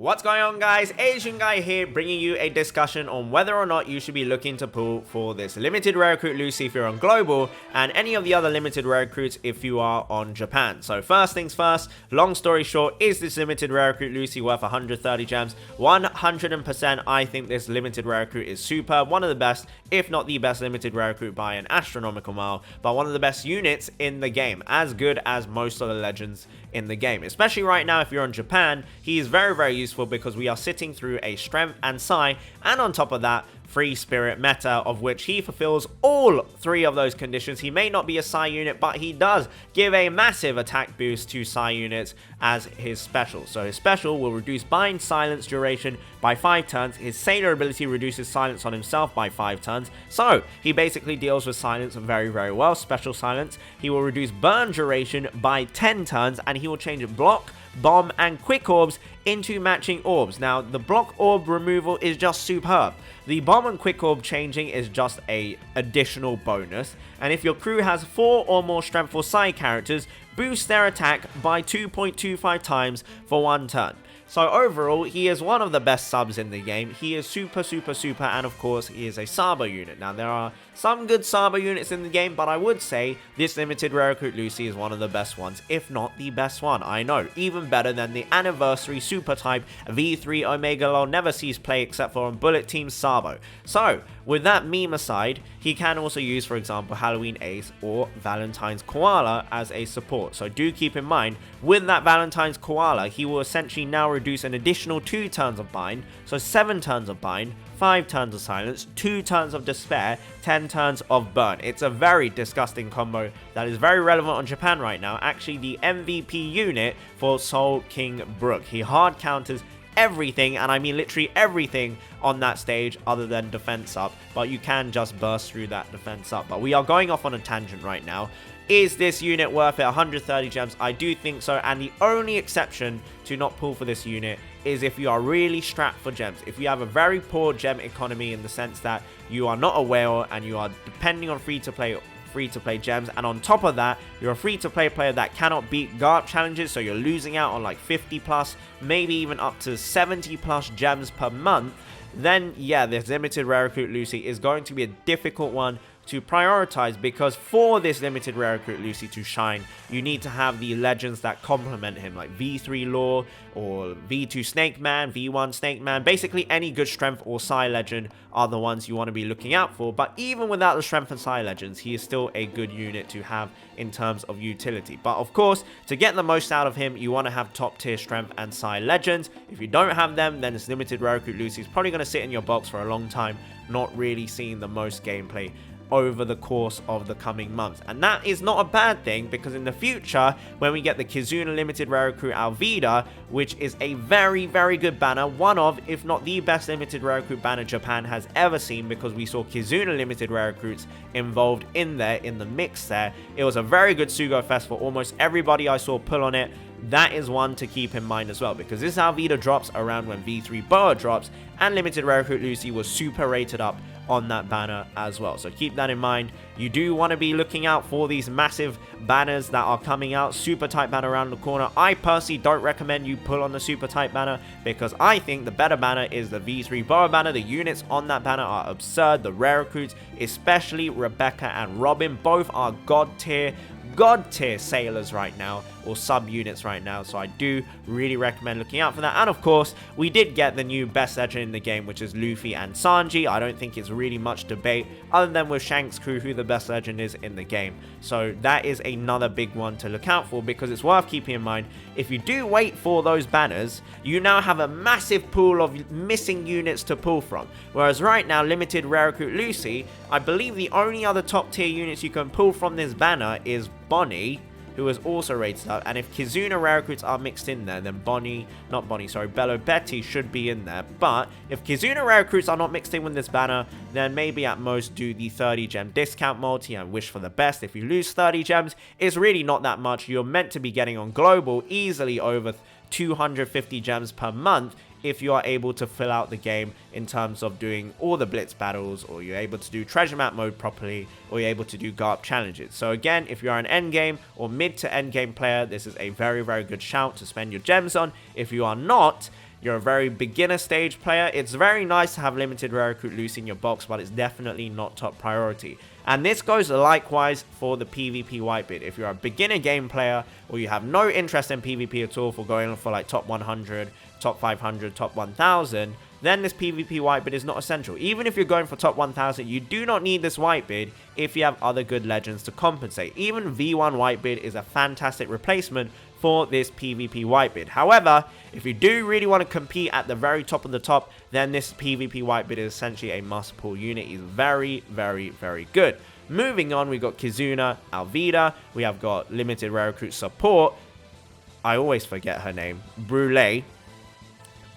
What's going on, guys? Asian Guy here, bringing you a discussion on whether or not you should be looking to pull for this limited rare recruit Lucy if you're on global, and any of the other limited rare recruits if you are on Japan. So first things first, long story short, is this limited rare recruit Lucy worth 130 gems? 100% I think this limited rare recruit is superb, one of the best, if not the best limited rare recruit by an astronomical mile, but one of the best units in the game, as good as most of the legends in the game. Especially right now if you're on Japan, he is very useful because we are sitting through a strength and psi, and on top of that, free spirit meta, of which he fulfills all three of those conditions. He may not be a psi unit, but he does give a massive attack boost to psi units as his special. So his special will reduce bind silence duration by 5 turns. His sailor ability reduces silence on himself by 5 turns. So he basically deals with silence very well. Special silence. He will reduce burn duration by 10 turns, and he will change block, bomb, and quick orbs into matching orbs. Now, the block orb removal is just superb. The bomb and quick orb changing is just a additional bonus, and if your crew has 4 or more strength or psi characters, boost their attack by 2.25 times for 1 turn. So overall, he is one of the best subs in the game. He is super, and of course, he is a Sabo unit. Now, there are some good Sabo units in the game, but I would say this limited rare recruit Lucy is one of the best ones, if not the best one. I know, even better than the anniversary super type V3 Omega Lol never sees play except for on Bullet Team Sabo. So, with that meme aside, he can also use, for example, Halloween Ace or Valentine's Koala as a support. So do keep in mind, with that Valentine's Koala, he will essentially now reduce an additional 2 turns of bind, so 7 turns of bind, 5 turns of silence, 2 turns of despair, 10 turns of burn. It's a very disgusting combo that is very relevant on Japan right now. Actually, the MVP unit for Soul King Brook. He hard counters everything, and I mean literally everything on that stage other than defense up, but you can just burst through that defense up. But we are going off on a tangent right now. Is this unit worth it? 130 gems? I do think so, and the only exception to not pull for this unit is if you are really strapped for gems. If you have a very poor gem economy in the sense that you are not a whale and you are depending on free-to-play gems, and on top of that, you're a free-to-play player that cannot beat GARP challenges, so you're losing out on like 50 plus, maybe even up to 70 plus gems per month, then yeah, this limited rare recruit Lucy is going to be a difficult one to prioritize, because for this limited rare recruit Lucy to shine, you need to have the legends that complement him, like V3 Law or V2 Snake Man, V1 Snake Man. Basically any good strength or psi legend are the ones you want to be looking out for. But even without the strength and psi legends, he is still a good unit to have in terms of utility. But of course, to get the most out of him, you want to have top tier strength and psi legends. If you don't have them, then this limited rare recruit Lucy is probably going to sit in your box for a long time, not really seeing the most gameplay over the course of the coming months. And that is not a bad thing, because in the future, when we get the Kizuna limited rare recruit Alvida, which is a very good banner, one of, if not the best limited rare recruit banner Japan has ever seen, because we saw Kizuna limited rare recruits involved in there, in the mix there. It was a very good sugo-fest for almost everybody I saw pull on it. That is one to keep in mind as well, because this Alvida drops around when V3 Boa drops, and limited rare recruit Lucy was super rated up on that banner as well. So keep that in mind. You do want to be looking out for these massive banners that are coming out. Super type banner around the corner. I personally don't recommend you pull on the super type banner, because I think the better banner is the V3 Boa banner. The units on that banner are absurd. The rare recruits, especially Rebecca and Robin, both are god tier sailors right now, or sub units right now, so I do really recommend looking out for that. And of course, we did get the new best legend in the game, which is Luffy and Sanji. I don't think it's really much debate other than with Shanks' crew who the best legend is in the game. So that is another big one to look out for, because it's worth keeping in mind, if you do wait for those banners, you now have a massive pool of missing units to pull from. Whereas right now, limited rare recruit Lucy, I believe the only other top tier units you can pull from this banner is Bonnie, who is also rated up, and if Kizuna rare recruits are mixed in there, then Bello Betty should be in there. But if Kizuna rare recruits are not mixed in with this banner, then maybe at most do the 30 gem discount multi and wish for the best. If you lose 30 gems, it's really not that much. You're meant to be getting on global easily over 250 gems per month if you are able to fill out the game in terms of doing all the blitz battles, or you're able to do treasure map mode properly, or you're able to do GARP challenges. So again, if you're an endgame or mid to endgame player, this is a very good shout to spend your gems on. If you are not, you're a very beginner stage player, it's very nice to have limited rare recruit Lucy in your box, but it's definitely not top priority. And this goes likewise for the PvP Whitebeard. If you're a beginner game player, or you have no interest in PvP at all, for going for like top 100, top 500, top 1000, then this PvP Whitebeard is not essential. Even if you're going for top 1000, you do not need this Whitebeard if you have other good legends to compensate. Even V1 Whitebeard is a fantastic replacement for this PvP Whitebeard. However, if you do really want to compete at the very top of the top, then this PvP Whitebeard is essentially a must-pull unit. He's very, very, very good. Moving on, we've got Kizuna, Alvida. We have got limited rare recruit support. I always forget her name. Brulee.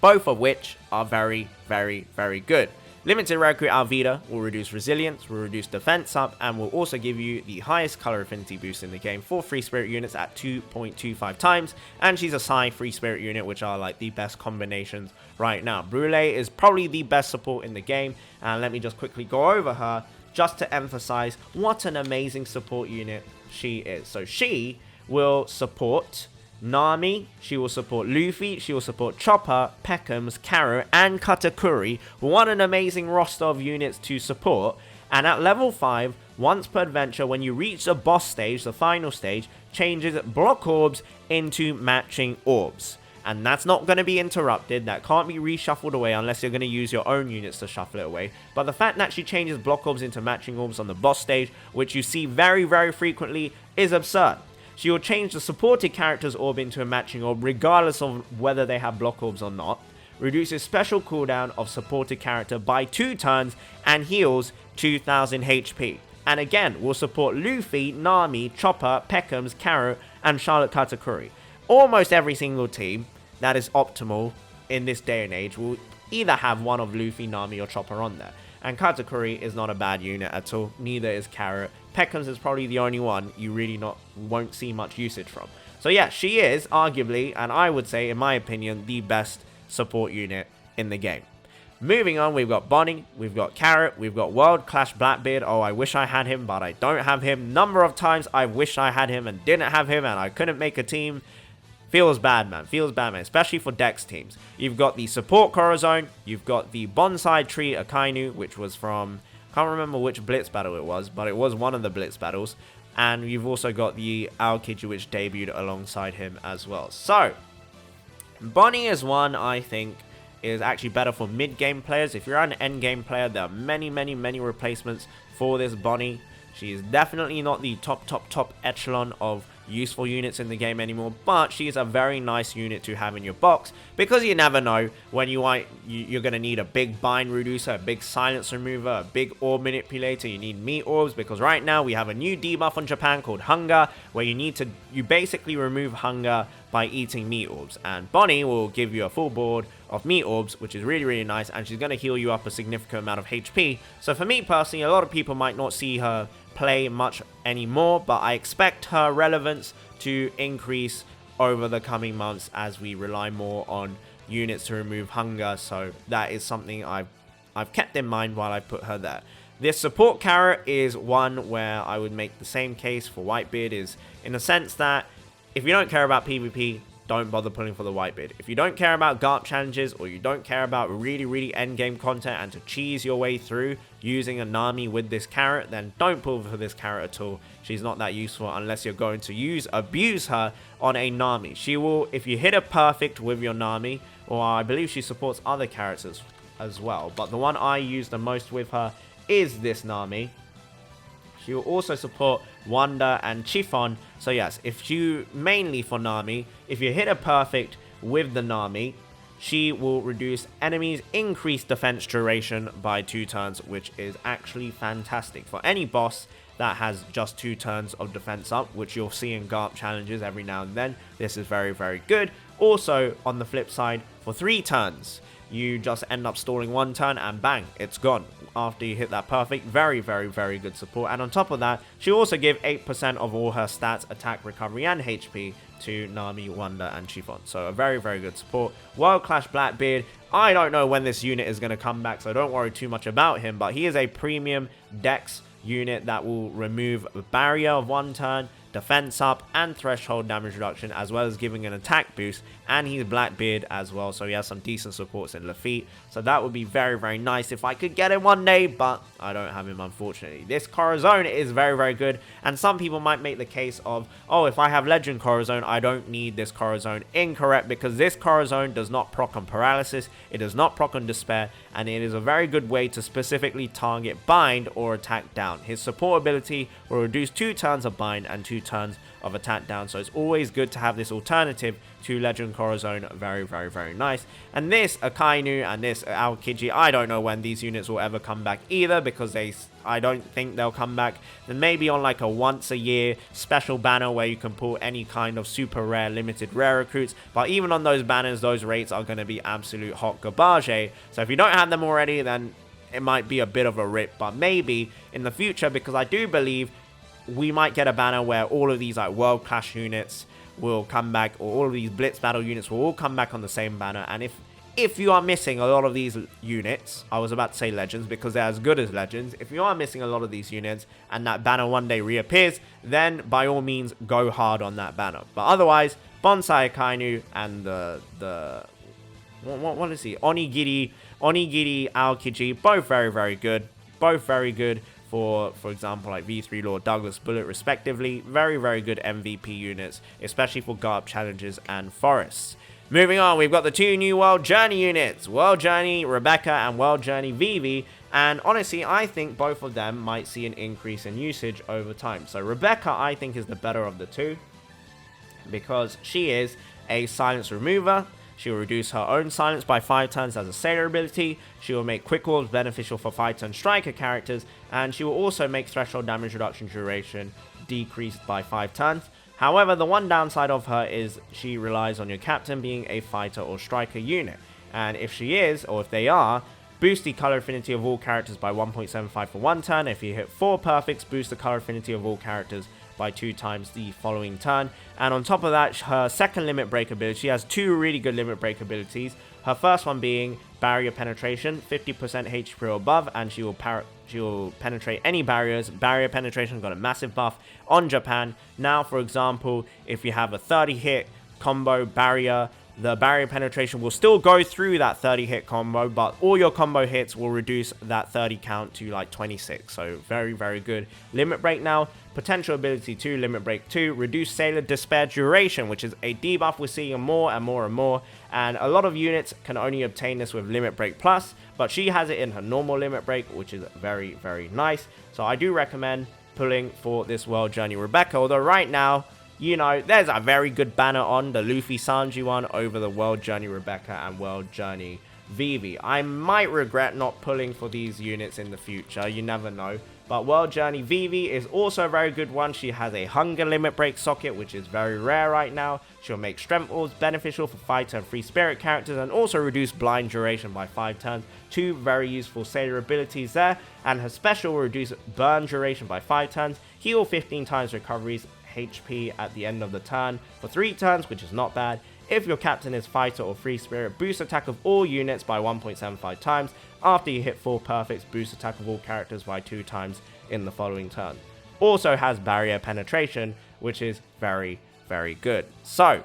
Both of which are very, very, very good. Limited rare recruit Alvida will reduce resilience, will reduce defense up, and will also give you the highest color affinity boost in the game for free spirit units at 2.25 times. And she's a Psy free spirit unit, which are like the best combinations right now. Brulee is probably the best support in the game, and let me just quickly go over her just to emphasize what an amazing support unit she is. So she will support Nami, she will support Luffy, she will support Chopper, Peckham's, Karo, and Katakuri. What an amazing roster of units to support. And at level 5, once per adventure, when you reach the boss stage, the final stage, changes block orbs into matching orbs. And that's not going to be interrupted, that can't be reshuffled away unless you're going to use your own units to shuffle it away. But the fact that she changes block orbs into matching orbs on the boss stage, which you see very, very frequently, is absurd. She will change the supported character's orb into a matching orb regardless of whether they have block orbs or not. Reduces special cooldown of supported character by 2 turns and heals 2000 HP. And again, will support Luffy, Nami, Chopper, Peckham's, Karo, and Charlotte Katakuri. Almost every single team that is optimal in this day and age will either have one of Luffy, Nami, or Chopper on there. And Katakuri is not a bad unit at all, neither is Karo. Peckham's is probably the only one you really won't see much usage from. So yeah, she is arguably, and I would say in my opinion, the best support unit in the game. Moving on, we've got Bonnie, we've got Carrot, we've got World Clash Blackbeard. Oh, I wish I had him, but I don't have him. Number of times I wish I had him and didn't have him and I couldn't make a team. Feels bad, man. Feels bad, man. Especially for Dex teams. You've got the support Corazon. You've got the Bonsai Tree Akainu, which was from... can't remember which Blitz battle it was, but it was one of the Blitz battles. And you've also got the Aokiji, which debuted alongside him as well. So, Bonnie is one I think is actually better for mid-game players. If you're an end-game player, there are many, many, many replacements for this Bonnie. She is definitely not the top echelon of useful units in the game anymore, but she is a very nice unit to have in your box because you never know when you're going to need a big bind reducer, a big silence remover, a big orb manipulator. You need meat orbs because right now we have a new debuff on Japan called hunger, where you basically remove hunger by eating meat orbs, and Bonnie will give you a full board of meat orbs, which is really, really nice, and she's going to heal you up a significant amount of HP. So for me personally, a lot of people might not see her play much anymore, but I expect her relevance to increase over the coming months as we rely more on units to remove hunger. So that is something I've kept in mind while I put her there. This support carrot is one where I would make the same case for Whitebeard, is in the sense that if you don't care about PvP, don't bother pulling for the Whitebeard. If you don't care about GARP challenges, or you don't care about really, really endgame content and to cheese your way through using a Nami with this carrot, then don't pull for this carrot at all. She's not that useful unless you're going to abuse her on a Nami. She will, if you hit her perfect with your Nami, or I believe she supports other carrots as well, but the one I use the most with her is this Nami. She will also support Wanda and Chiffon. So yes, mainly for Nami, if you hit her perfect with the Nami, she will reduce enemies' increased defense duration by 2 turns, which is actually fantastic. For any boss that has just 2 turns of defense up, which you'll see in GARP challenges every now and then, this is very, very good. Also, on the flip side, for 3 turns, you just end up stalling 1 turn and bang, it's gone after you hit that perfect. Very, very, very good support. And on top of that, she also give 8% of all her stats, attack, recovery, and HP to Nami, Wanda, and Chiffon. So a very, very good support. World Clash Blackbeard, I don't know when this unit is going to come back, so don't worry too much about him, but he is a premium Dex unit that will remove a barrier of 1 turn, defense up, and threshold damage reduction, as well as giving an attack boost. And he's Blackbeard as well, so he has some decent supports in Lafitte. So that would be very, very nice if I could get him one day, but I don't have him, unfortunately. This Corazon is very, very good, and some people might make the case of, oh, if I have Legend Corazon, I don't need this Corazon. Incorrect, because this Corazon does not proc on Paralysis, it does not proc on Despair, and it is a very good way to specifically target Bind or attack down. His support ability will reduce 2 turns of Bind and 2 turns of attack down, so it's always good to have this alternative to Legend Corazon. Very, very, very nice. And this Akainu and this Aokiji, I don't know when these units will ever come back either, because I don't think they'll come back. Then maybe on like a once a year special banner where you can pull any kind of super rare limited rare recruits, but even on those banners, those rates are going to be absolute hot garbage. So if you don't have them already, then it might be a bit of a rip, but maybe in the future, because I do believe we might get a banner where all of these like World Clash units will come back, or all of these Blitz Battle units will all come back on the same banner. And if you are missing a lot of these units, I was about to say Legends because they're as good as Legends, if you are missing a lot of these units and that banner one day reappears, then by all means go hard on that banner. But otherwise, Bonsai Akainu and what is he? Onigiri Aokiji, both very, very good. Both very good. For example, like V3 Lord, Douglas Bullet, respectively. Very, very good MVP units, especially for guard challenges and forests. Moving on, we've got the 2 new World Journey units, World Journey Rebecca and World Journey Vivi. And honestly, I think both of them might see an increase in usage over time. So Rebecca, I think, is the better of the 2, because she is a silence remover. She will reduce her own silence by 5 turns as a sailor ability. She will make quick orbs beneficial for 5-turn striker characters. And she will also make threshold damage reduction duration decreased by 5 turns. However, the one downside of her is she relies on your captain being a fighter or striker unit. And if she is, or if they are, boost the color affinity of all characters by 1.75 for 1 turn. If you hit 4 perfects, boost the color affinity of all characters by 2 times the following turn. And on top of that, her second limit break ability, she has 2 really good limit break abilities. Her first one being barrier penetration, 50% HP or above, and she will penetrate any barriers. Barrier penetration got a massive buff on Japan. Now, for example, if you have a 30 hit combo barrier, the barrier penetration will still go through that 30 hit combo, but all your combo hits will reduce that 30 count to like 26. So very, very good limit break now. Potential ability 2, limit break 2, reduce sailor despair duration, which is a debuff we're seeing more and more and more. And a lot of units can only obtain this with limit break plus, but she has it in her normal limit break, which is very, very nice. So I do recommend pulling for this World Journey Rebecca, although right now, you know, there's a very good banner on, the Luffy Sanji one, over the World Journey Rebecca and World Journey Vivi. I might regret not pulling for these units in the future, you never know. But World Journey Vivi is also a very good one. She has a Hunger Limit Break socket, which is very rare right now. She'll make Strength Orbs beneficial for 5-turn free spirit characters, and also reduce blind duration by 5 turns. 2 very useful sailor abilities there. And her special will reduce burn duration by 5 turns, heal 15 times recoveries HP at the end of the turn for 3 turns, which is not bad. If your captain is fighter or free spirit, boost attack of all units by 1.75 times. After you hit 4 perfects, boost attack of all characters by 2 times in the following turn. Also has barrier penetration, which is very, very good. So,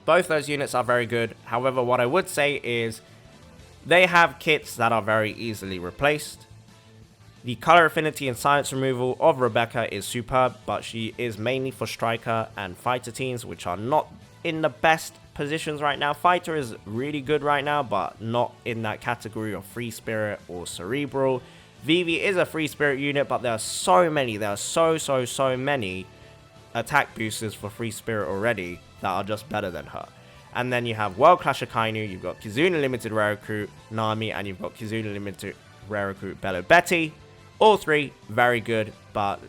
both those units are very good. However, what I would say is they have kits that are very easily replaced. The color affinity and silence removal of Rebecca is superb, but she is mainly for striker and fighter teams, which are not in the best positions right now. Fighter is really good right now, but not in that category of free spirit or cerebral. Vivi is a free spirit unit, but there are so many, so many attack boosters for free spirit already that are just better than her. And then you have World Clash Akainu, you've got Kizuna Limited Rare Recruit Nami, and you've got Kizuna Limited Rare Recruit Bello Betty. All 3 very good, but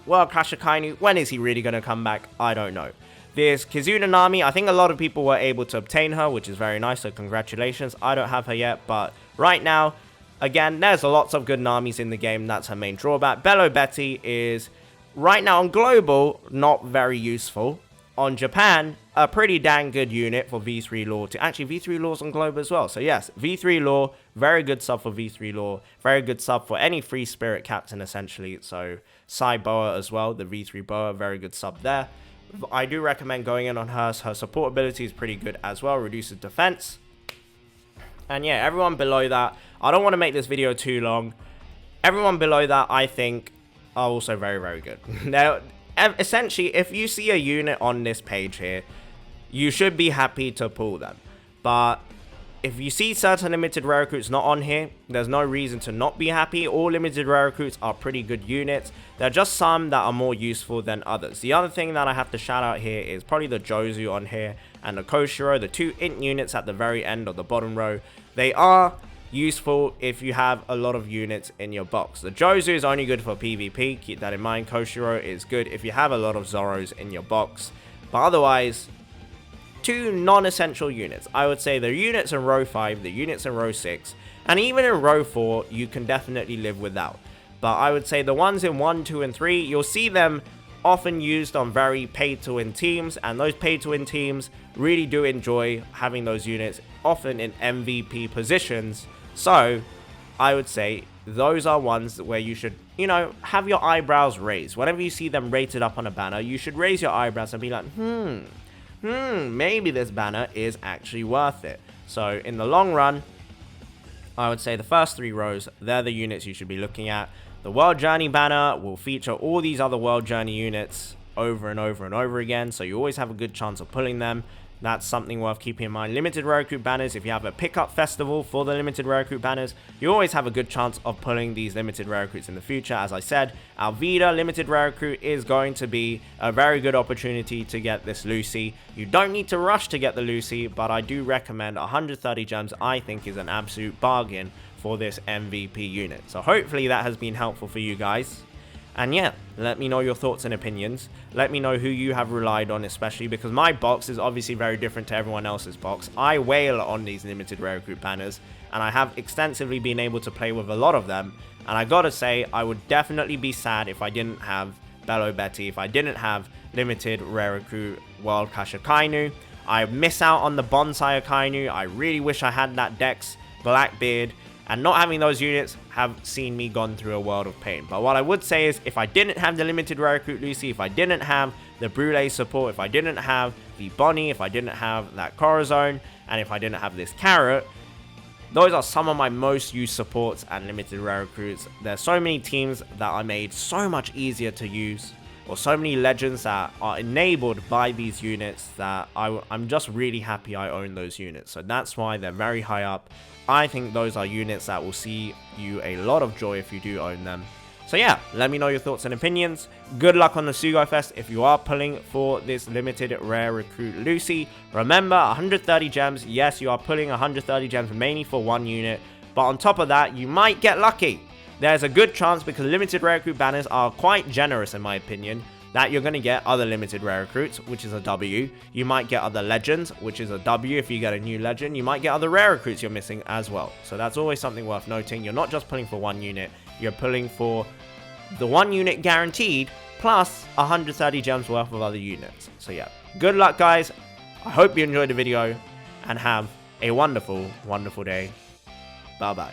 World Clash Akainu, when is he really going to come back? I don't know. This Kizuna Nami, I think a lot of people were able to obtain her, which is very nice, so congratulations. I don't have her yet, but right now, again, there's lots of good Namis in the game. That's her main drawback. Bello Betty is, right now on Global, not very useful. On Japan, a pretty dang good unit for V3 Law to actually V3 Law's on Globe as well. So yes, V3 Law, very good sub for V3 Law, very good sub for any free spirit captain essentially. So Sai Boa as well, the V3 Boa, very good sub there. I do recommend going in on her. Her support ability is pretty good as well, reduces defense. And yeah, everyone below that, I don't want to make this video too long. Everyone below that, I think, are also very, very good. Now, essentially, if you see a unit on this page here, you should be happy to pull them. But if you see certain limited rare recruits not on here, there's no reason to not be happy. All limited rare recruits are pretty good units. There are just some that are more useful than others. The other thing that I have to shout out here is probably the Jozu on here and the Koshiro, the 2 int units at the very end of the bottom row. They are useful if you have a lot of units in your box. The Jozu is only good for PvP, keep that in mind. Koshiro is good if you have a lot of Zoros in your box. But otherwise, 2 non-essential units. I would say the units in row 5, the units in row 6, and even in row 4, you can definitely live without. But I would say the ones in 1, 2, and 3, you'll see them often used on very pay-to-win teams, and those pay-to-win teams really do enjoy having those units, often in MVP positions. So, I would say those are ones where you should, you know, have your eyebrows raised. Whenever you see them rated up on a banner, you should raise your eyebrows and be like, maybe this banner is actually worth it. So in the long run, I would say the first 3 rows, they're the units you should be looking at. The World Journey banner will feature all these other World Journey units over and over and over again, so you always have a good chance of pulling them. That's something worth keeping in mind. Limited rare recruit banners, if you have a pickup festival for the limited rare recruit banners, you always have a good chance of pulling these limited rare recruits in the future. As I said, Alvida limited rare recruit is going to be a very good opportunity to get this Lucy. You don't need to rush to get the Lucy, but I do recommend 130 gems. I think is an absolute bargain for this MVP unit. So hopefully that has been helpful for you guys. And yeah, let me know your thoughts and opinions. Let me know who you have relied on, especially because my box is obviously very different to everyone else's box. I wail on these limited rare recruit banners, and I have extensively been able to play with a lot of them. And I gotta say, I would definitely be sad if I didn't have Bello Betty, if I didn't have limited rare recruit World Clash Akainu. I miss out on the Bonsai Akainu. I really wish I had that Dex Blackbeard. And not having those units have seen me gone through a world of pain. But what I would say is, if I didn't have the limited rare recruit Lucy, if I didn't have the Brulee support, if I didn't have the Bonnie, if I didn't have that Corazon, and if I didn't have this Carrot, those are some of my most used supports and limited rare recruits. There's so many teams that are made so much easier to use, or so many legends that are enabled by these units, that I'm just really happy I own those units. So that's why they're very high up. I think those are units that will see you a lot of joy if you do own them. So yeah, let me know your thoughts and opinions. Good luck on the sugo-fest if you are pulling for this limited rare recruit Lucy. Remember, 130 gems. Yes, you are pulling 130 gems mainly for 1 unit. But on top of that, you might get lucky. There's a good chance, because limited rare recruit banners are quite generous in my opinion, that you're going to get other limited rare recruits, which is a W. You might get other legends, which is a W if you get a new legend. You might get other rare recruits you're missing as well. So that's always something worth noting. You're not just pulling for 1 unit, you're pulling for the 1 unit guaranteed, plus 130 gems worth of other units. So yeah, good luck guys. I hope you enjoyed the video, and have a wonderful, wonderful day. Bye bye.